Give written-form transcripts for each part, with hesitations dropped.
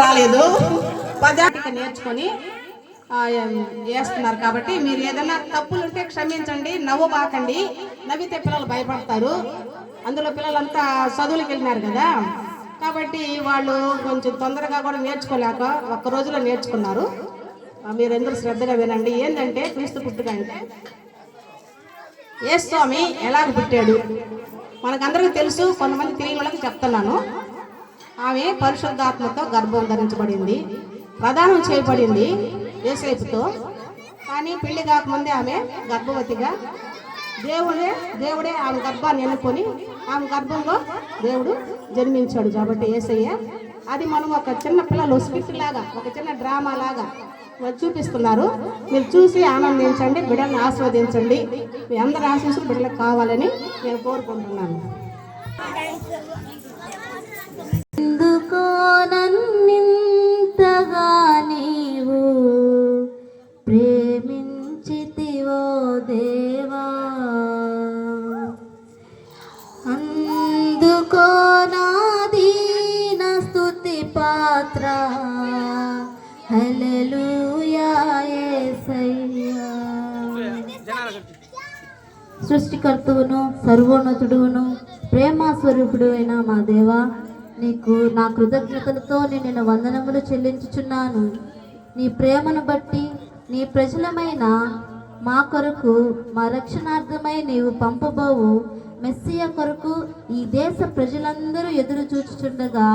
రాలేదు, పదార్థిక నేర్చుకొని వేస్తున్నారు. కాబట్టి మీరు ఏదైనా తప్పులుంటే క్షమించండి, నవ్వబాకండి. నవ్వితే పిల్లలు భయపడతారు. అందులో పిల్లలంతా చదువులకు వెళ్ళినారు కదా, కాబట్టి వాళ్ళు కొంచెం తొందరగా కూడా నేర్చుకోలేక ఒక్క రోజులో నేర్చుకున్నారు. మీరు అందరూ శ్రద్ధగా వినండి. ఏంటంటే క్రీస్తు పుట్టుక అంటే యేసు స్వామి ఎలాగ పుట్టాడు మనకందరికీ తెలుసు, కొంతమంది తెలియని వాళ్ళకి చెప్తున్నాను. ఆమె పరిశుద్ధాత్మతో గర్భం ధరించబడింది, ప్రదానం చేయబడింది యేసేపుతో. కానీ పెళ్లి కాకముందే ఆమె గర్భవతిగా దేవుడే ఆమె గర్భాన్ని ఎన్నుకొని ఆమె గర్భంలో దేవుడు జన్మించాడు. కాబట్టి యేసయ్య అది మనం ఒక చిన్న పిల్లలు స్కిట్ లాగా, ఒక చిన్న డ్రామా లాగా చూపిస్తున్నారు. మీరు చూసి ఆనందించండి, బిడ్డలను ఆస్వాదించండి. మీ అందరి ఆశీస్సులు బిడ్డలకు కావాలని నేను కోరుకుంటున్నాను. ఎందుకో నన్నింతగా నీవు ప్రేమించితివో దేవా, అందుకో నా దీన స్తుతి పాత్ర, హల్లెలూయా యేసయ్యా. సృష్టికర్తవును సర్వోన్నతుడును ప్రేమ స్వరూపుడు అయిన మా దేవా, నీకు నా కృతజ్ఞతలతో నేను వందనములు చెల్లించుచున్నాను. నీ ప్రేమను బట్టి నీ ప్రజలమైన మా కొరకు, మా రక్షణార్థమై నీవు పంపబోవు మెస్సియా కొరకు ఈ దేశ ప్రజలందరూ ఎదురు చూచుచుండగా,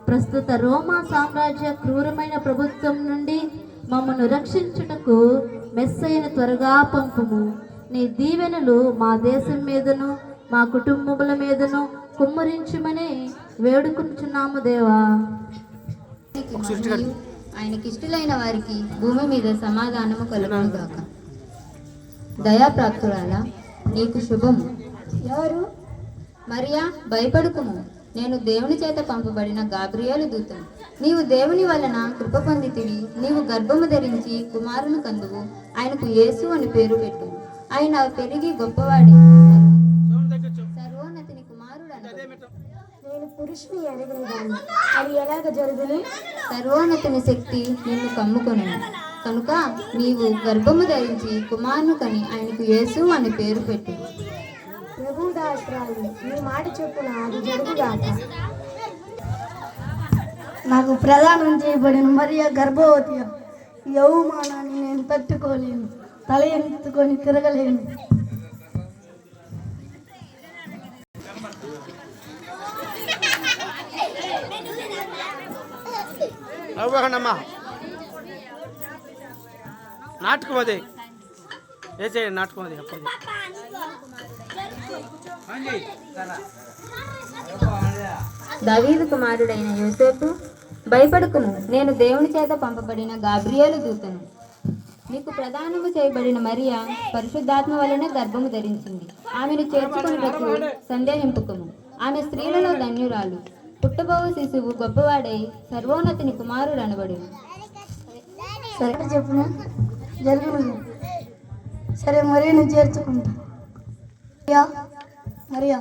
ప్రస్తుత రోమా సామ్రాజ్య క్రూరమైన ప్రభుత్వం నుండి మమ్మను రక్షించుటకు మెస్సయ్యను త్వరగా పంపుము. నీ దీవెనలు మా దేశం మీదను మా కుటుంబముల మీదను కుమ్మరించుమని వేడుకుంటున్నాము దేవా. ఆయనకి ఇష్టలైన వారికి భూమి మీద సమాధానము కలుగునుగాక. దయాప్రాప్తురాలా నీకు శుభము. ఎవరు? మరియా, భయపడుకుము, నేను దేవుని చేత పంపబడిన గాబ్రియేలు దూతను. నీవు దేవుని వలన కృప పొందితివి, నీవు గర్భము ధరించి కుమారుని కందువు, ఆయనకు యేసు అని పేరు పెట్టు. ఆయన పెరిగి గొప్పవాడి సర్వోన్నతిని కుమారుడు అన్నాడు. నేను పురుషుని ఎరగలేదాన్ని, అది ఎలాగ జరుగును? సర్వోన్నతిని శక్తి నిన్ను కమ్ముకొనెను కనుక నీవు గర్భము ధరించి కుమారుని కని ఆయనకు యేసు అని పేరు పెట్టు. ప్రభుదాస్రాలు నీ మాట చొప్పున అది జరుగుగాక. నాకు ప్రదానం చేయబడిన మరియ గర్భవతి, ఈ అవమానాన్ని నేను తట్టుకోలేను, తల ఎత్తుకొని తిరగలేను. నాటకం అదే ఏ చేయండి, నాటకం అది అప్పుడు. దావీదు కుమారుడైన యోసేపు, భయపడకుము, నేను దేవుని చేత పంపబడిన గాబ్రియేలు దూతను. నీకు ప్రదానము చేయబడిన మరియా పరిశుద్ధాత్మ వలన గర్భము ధరించింది. ఆమెను చేర్చుకున్నటకు సందేహింపకము, ఆమె స్త్రీలలో ధన్యురాలు. పుట్టబోవు శిశువు గొప్పవాడై సర్వోన్నతిని కుమారుడు అనబడు. సరే చెప్పున జరుగును. సరే మరి నేను చేర్చుకుంటా. మరియా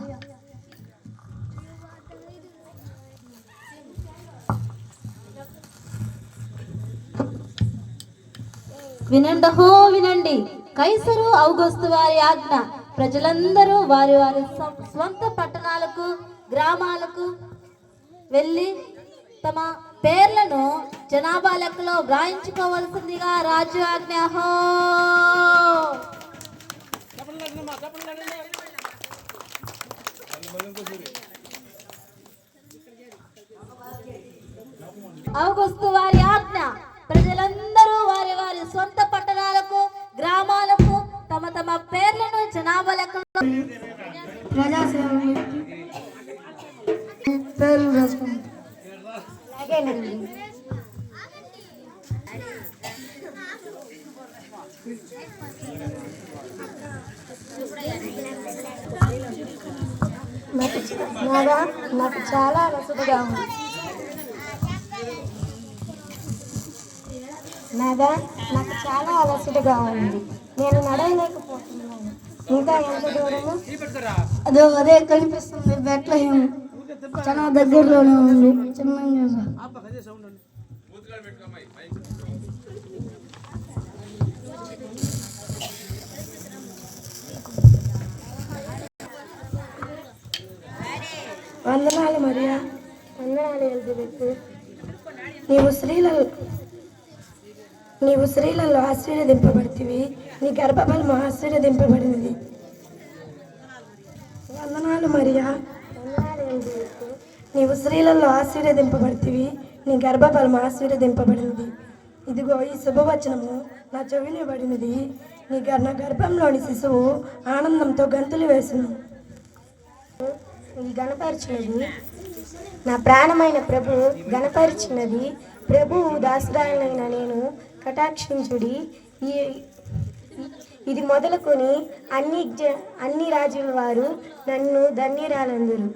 వినండహో వినండి, కైసరు ఔగుస్తు వారి ఆజ్ఞ. ప్రజలందరూ వారి వారి స్వంత పట్టణాలకు గ్రామాలకు వెళ్ళి తమ పేర్లను జనాభా లెక్కలో వ్రాయించుకోవలసిందిగా రాజు ఆజ్ఞ. హో ఔగుస్తు వారి ఆజ్ఞ. ప్రజలందరూ వారి వారి సొంత పట్టణాలకు గ్రామాలకు తమ తమ పేర్లను జనాభా లెక్కలో ప్రజాసేవ పేర్లు రాసుకుంటాం. నాకు చాలా అలసటగా ఉంది. నాకు చాలా అలసటగా ఉంది. నేను నడవలేకపోతున్నాను. ఇంకా ఎంత దూరము? అదే కనిపిస్తుంది బెట్లహేము. చాలా దగ్గరలోనే ఉంది. చిన్నగా సార్. అదే సౌండ్ ఉంది. వందనాలు మరియా, వందనాలు ఎలిజబెత్. నీవు స్త్రీలలో ఆశీర్వదింపబడితివి, నీ గర్భఫలము ఆశీర్వదింపబడినది. వందనాలు మరియా, వందనాలు ఎలిజబెత్. నీవు స్త్రీలలో ఆశీర్వదింపబడితివి, నీ గర్భఫలము ఆశీర్వదింపబడినది. ఇదిగో ఈ శుభవచనము నా చెవినబడినది. నా గర్భంలోని శిశువు ఆనందంతో గంతులు వేసును. గణపరిచినది నా ప్రాణమైన ప్రభు గణపరిచినది. ప్రభువు దాసురాలైన నేను కటాక్షించుడి. ఇది మొదలుకొని అన్ని రాజుల వారు నన్ను ధన్యురాలందరు.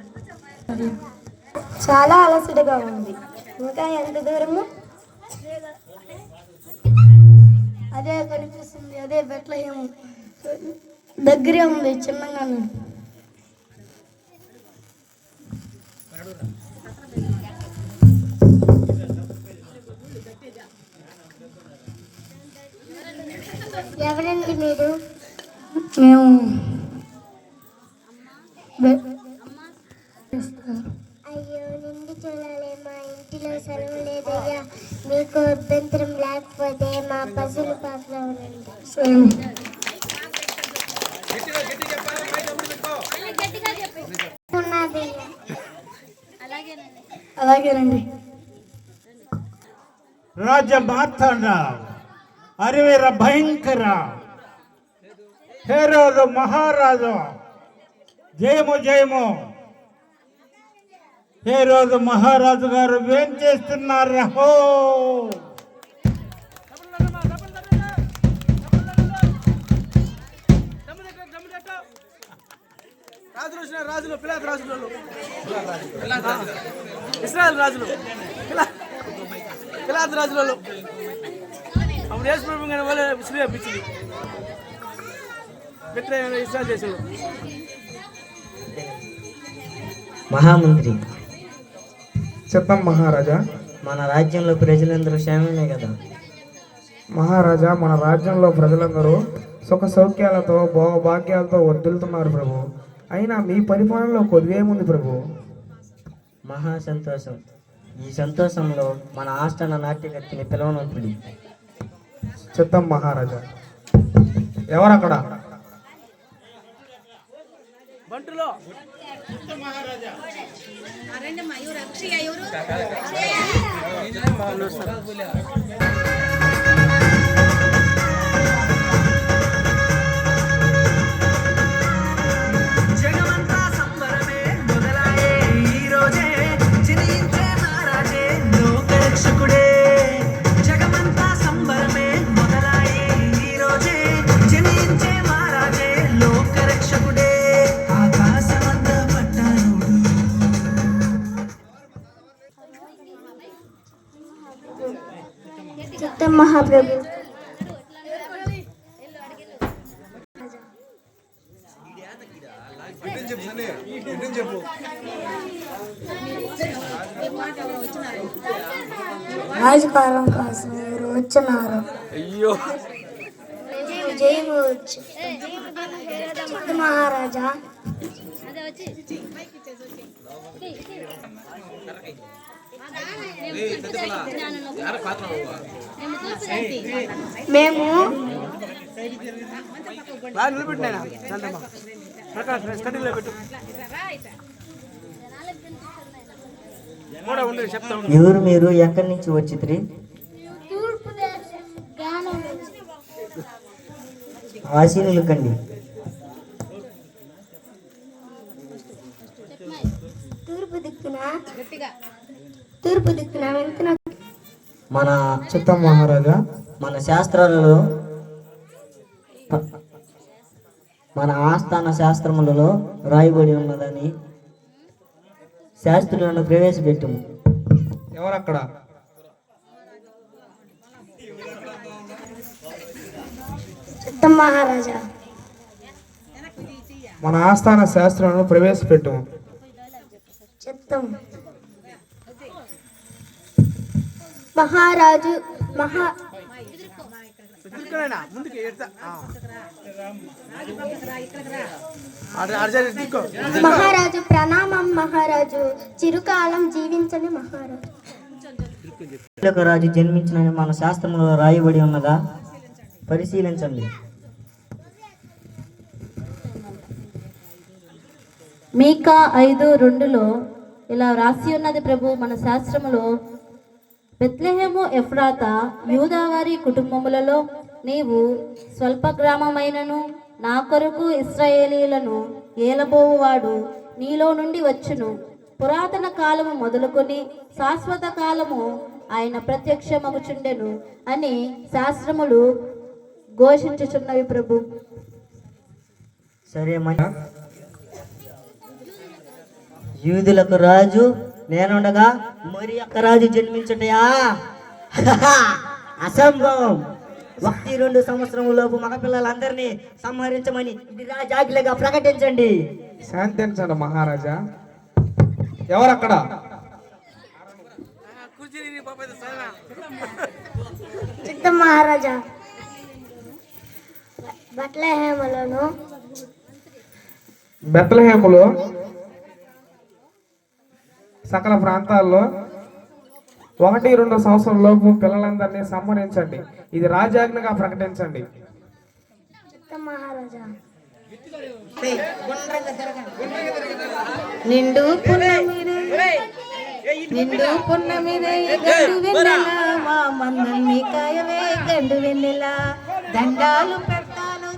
చాలా అలసటగా ఉంది. ఇంకా ఎంత దూరము? అదే కనిపిస్తుంది, అదే బెత్లెహేము దగ్గరే ఉంది, చిన్నగా ఉంది. ఎవరండి మీరు? మేము అయ్యో నిండి చూడాలి, మా ఇంటిలో సెలవు లేదయ్యా. మీకు అభ్యంతరం లేకపోతే మా పశువుల పాకలో ఉండండి. అలాగేనండి. రాజ మార్తాండ అరివీర భయంకర హేరోదు మహారాజు జయము జయము. హేరోదు మహారాజు గారు ఏం చేస్తున్నారు? హో రాజులు వచ్చినారు, రాజులు పిలాతు రాజులు, ఇస్రాయల్ రాజులు, పిలాతు రాజులలో అప్పుడు యేసు ప్రభు గారి వల్ల సిలువ పిచ్చింది ఇస్రాయల్ దేశంలో. మహామంత్రి చెప్పం మహారాజా. మన రాజ్యంలో ప్రజలందరూ క్షేమమే కదా? మహారాజా, మన రాజ్యంలో ప్రజలందరూ సుఖ సౌఖ్యాలతో భోగభాగ్యాలతో వర్ధిల్లుతున్నారు ప్రభు. అయినా మీ పరిపాలనలో కొద్దివేముంది ప్రభు? మహా సంతోషం. ఈ సంతోషంలో మన ఆస్థాన నాట్యకర్తిని పిలవనప్పుడు చిత్తం మహారాజా. ఎవరక్కడ? బంటులో చిత్తం మహాప్రభు. రాజకారం కోసం ఎవరు వచ్చినారు? అయ్యో జయము మహారాజా. మేము నిలబెట్టినా స్టడీలో పెట్టు కూడా ఉండే చెప్తా. ఎవరు మీరు? ఎక్కడి నుంచి వచ్చిద్రి? ఆశీనులు కండి. తూర్పు దిక్కున వెళ్తున్నా. మన చిత్తం మహారాజా. మన శాస్త్రాలలో మన ఆస్థాన శాస్త్రములలో రాయబడి ఉన్నదని శాస్త్రులను ప్రవేశపెట్టము. ఎవరక్కడ? చిత్తం మహారాజా. మన ఆస్థాన శాస్త్రాలను ప్రవేశపెట్టము. చిత్తం. మహారాజు దిక్కునైనా ముందుకి ఎడతా దిక్కు మహారాజు ప్రణామం మహారాజు, చిరుకాలం జీవించని మహారాజు. రాజు జన్మించిన మన శాస్త్రంలో రాయబడి ఉన్నదా? పరిశీలించండి. మీకా 5:2లో ఇలా వ్రాసి ఉన్నది ప్రభు మన శాస్త్రములో, బెత్లెహేము ఎఫ్రాతా యూదావారి కుటుంబములలో నీవు స్వల్ప గ్రామమైనను నా కొరకు ఇశ్రాయేలీలను ఏలబోవువాడు నీలో నుండి వచ్చును. పురాతన కాలము మొదలుకొని శాశ్వత కాలము ఆయన ప్రత్యక్షమగుచుండెను అని శాస్త్రములు ఘోషించుచున్నవి ప్రభు. సరే యూదులకు రాజు నేనుండగా మరి ఒక్క రాజు జన్మించుటయా? అసంభవం. 1-2 సంవత్సరములోపు మగపిల్లలందరినీ సంహరించమని ఇది రాజాజ్ఞగా ప్రకటించండి. శాంతించండి మహారాజా. ఎవరక్కడ? చిత్తం మహారాజా. బెత్లెహేములోను బెత్లెహేములో సకల ప్రాంతాల్లో 1-2 సంవత్సరం లోపు పిల్లలందరినీ సంహరించండి. ఇది రాజాజ్ఞగా ప్రకటించండి. చిత్తం మహారాజా. నిండు పున్నమిదే గండు వెన్నెల, మా మందన్ని కాయవే గండు వెన్నెల, దండాలు పెడతాను.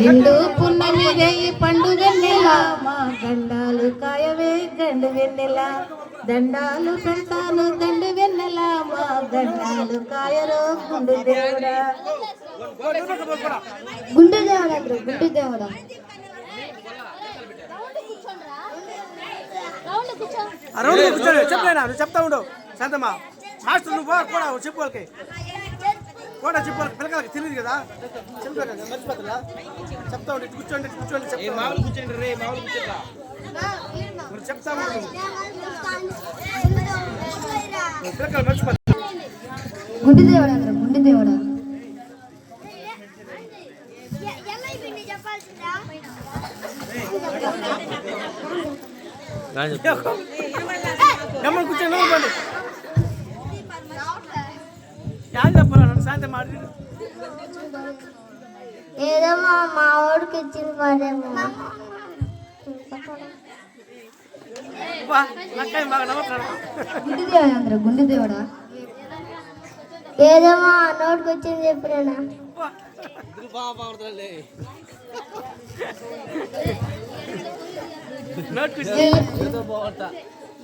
నిండు పున్నమిదే పండు వెన్నెల, మా గండాలు కాయవే గండు వెన్నెల, దండాలు పెడతాను దండు వెన్నెల, మా గండాలు కాయరో గుండు దేవుడా. గుండు దేవుడా గుండు దేవుడా. చెప్పలేనా? నువ్వు చెప్తా ఉండు శాంతమ్మా. మాస్టర్ నువ్వు కూడా చెప్పు వాళ్ళకి, కూడా చెప్పు వాళ్ళకి. పిల్లలకి తెలియదు కదా, చెప్పారు కదా, మర్చిపోతుందా? చెప్తా ఉండి కూర్చోండి కూర్చోండి కూర్చోండి రే చెప్తా ఉండు. పిల్లలు మర్చిపోతా. గుండు దేవుడా గుండు దేవుడా. గమ్మని కూర్చొని నవ్వుకోండి. యాడ్ చెప్పాలన్నాడు శాంతి మాట. ఏదో మా ఊరికి ఇచ్చింది మరేమో. బాగా నవ్వుతాడు. గుండు దేవుడా గుండు దేవుడా. ఏదో మా నోటికి వచ్చింది ఎప్పుడైనా.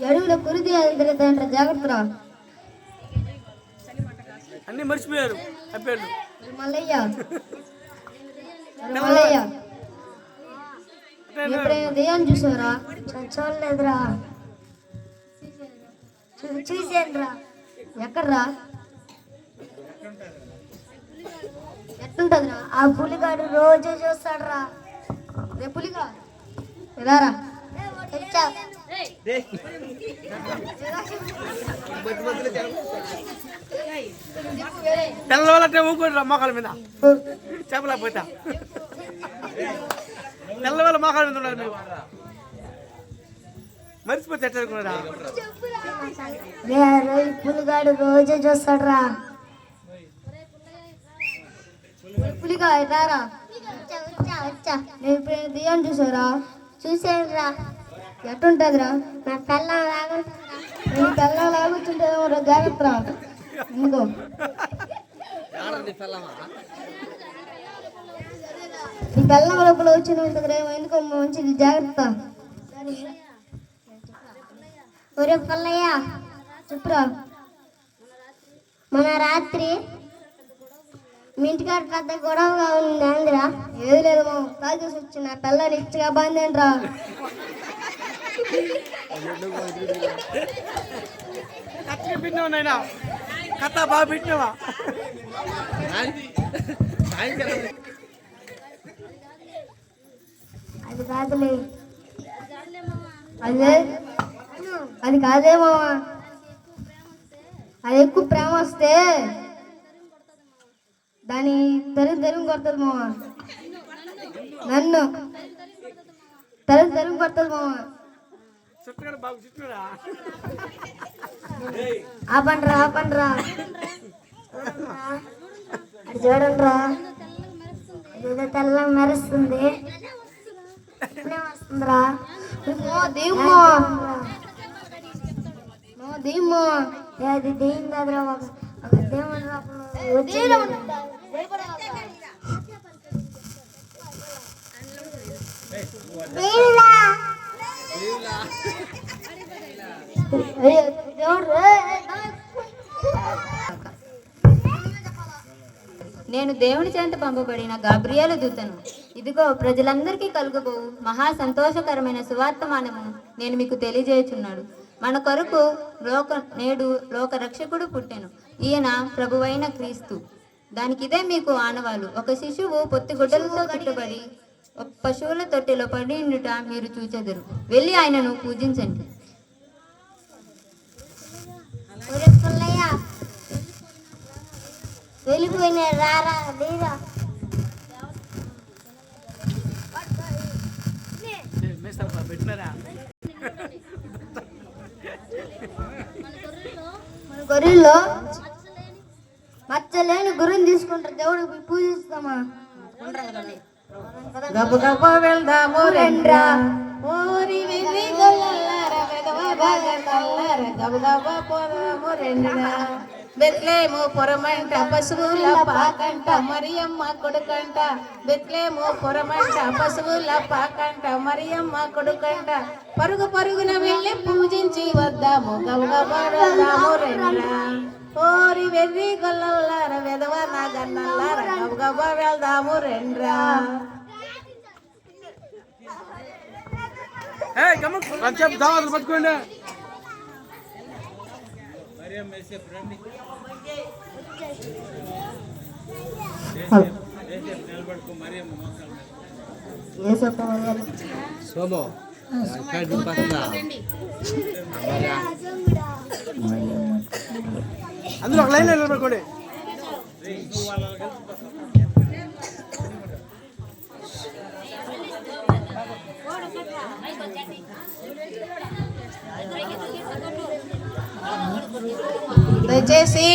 అడుగులో కురిది అంటారు, జాగ్రత్త. అన్ని మర్చిపోయారు అబ్బాయిలు. మల్లయ్య మల్లయ్య ఎప్పుడైనా దెయ్యాన్ని చూసారా? చూడలేదురా. చూసానురా. ఎక్కడ్రా? ఎట్టుంటదిరా? ఆ పులిగాడు రోజు చూస్తాడురా. రే పులిగా రారా. తెల్లవాళ్ళంటే ఊరుకోండి మోకాల మీద చెప్పలేకపోతా. తెల్లవాళ్ళ మోకాల మీద ఉన్నారు మీరు. మర్చిపోతే ఎట్లా పులిగాడు రోజు చూస్తాడురా. పులిగా రారా. నేను ఇప్పుడు దెయ్యాన్ని చూసారా? చూసానురా. ఎట్టుంటదిరా? నా పిల్లం లాగా నీ పిల్లలు లాగుతుంటే జాగ్రత్త. ఎందుకో నీ పిల్లల లోపల వచ్చిన ఎందుకో మంచిది, జాగ్రత్త. ఒరే పుల్లయ్య, చెప్పురా. మన రాత్రి మీ ఇంటికాడ పెద్ద గొడవగా ఉంది అందిరా. ఏది లేదు మా తాగేసి వచ్చి నా పిల్లని ఇచ్చగా బాందేంట్రా. కత్తిగా పెట్టినావు నాయన, కథ బాగా పెట్టినావా? అది కాదులే. అదే అది కాదే మామ, అది ఎక్కువ ప్రేమ వస్తే దాని తరుగు కొడుతుంది మామ. నన్ను తరుగు కొడుతుంది మామ. ఆపండ్రా అది చూడండి రా, అదేదో తెల్ల మెరుస్తుంది. వస్తుందిరా దీమ్మో అది దేని దగ్గర ఒక దేవుడు నేను దేవుని చేత పంపబడిన గాబ్రియేలు దూతను. ఇదిగో ప్రజలందరికీ కలుగబో మహా సంతోషకరమైన సువార్తమానము నేను మీకు తెలియజేయుచున్నాడు. మన కొరకు నేడు లోక రక్షకుడు పుట్టెను. ఈయన ప్రభువైన క్రీస్తు. దానికి ఇదే మీకు ఆనవాలు. ఒక శిశువు పొత్తిగుడ్డలతో చుట్టబడి పశువుల తొట్టెలో పడి ఉండుట మీరు చూచెదరు. వెళ్ళి ఆయనను పూజించండి. వెళ్ళిపోయిన రారా లేదా మన గొర్రెల్లో మచ్చలేని గురుని తీసుకుంటారు. దేవుడికి పూజిస్తామా? గబ గబ వెళ్దాము రెండ్రా, ఓరి వెర్రి గొల్లలారా, వెధవ బాగంతల్లారా, గబ గబ పోదాము రెండ్రా. బెత్లేము పొరమంట పశువుల పాకంట, మరియమ్మ కొడుకంట. బెత్లేము పొరమంట పశువుల పాకంట, మరియమ్మ కొడుకంట. పరుగు పరుగున వెళ్ళి పూజించి వద్దాము, గబగబ వెళ్దాము రెండ్రా. ఓరి వెర్రి గొల్లలారా, వెధవ నాగన్నల్లారా, గబగబ వెళ్దాము రెండ్రా. దావాలు పట్టుకోండి. అందులో ఒక లైన్ నిలబడుకోండి. దయచేసి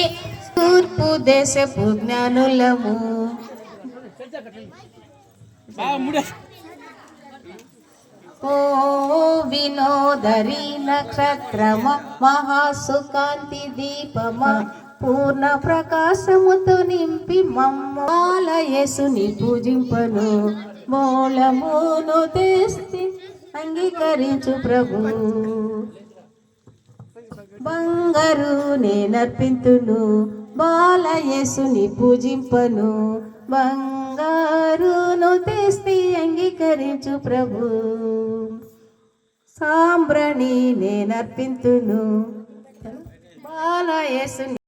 తూర్పు దేశపు జ్ఞానులము ఓ వినోదరి నక్షత్రమ, మహాసుకాంతి దీపమ, పూర్ణ ప్రకాశముతో నింపి మమ్మాల యేసుని పూజింపను. మూలమును తెస్తే అంగీకరించు ప్రభు. బంగారు నేనర్పింతును, బాల యేసుని పూజింపను. బంగారును తెస్తే అంగీకరించు ప్రభు. సాంబ్రణి నేనర్పింతును, బాల యేసుని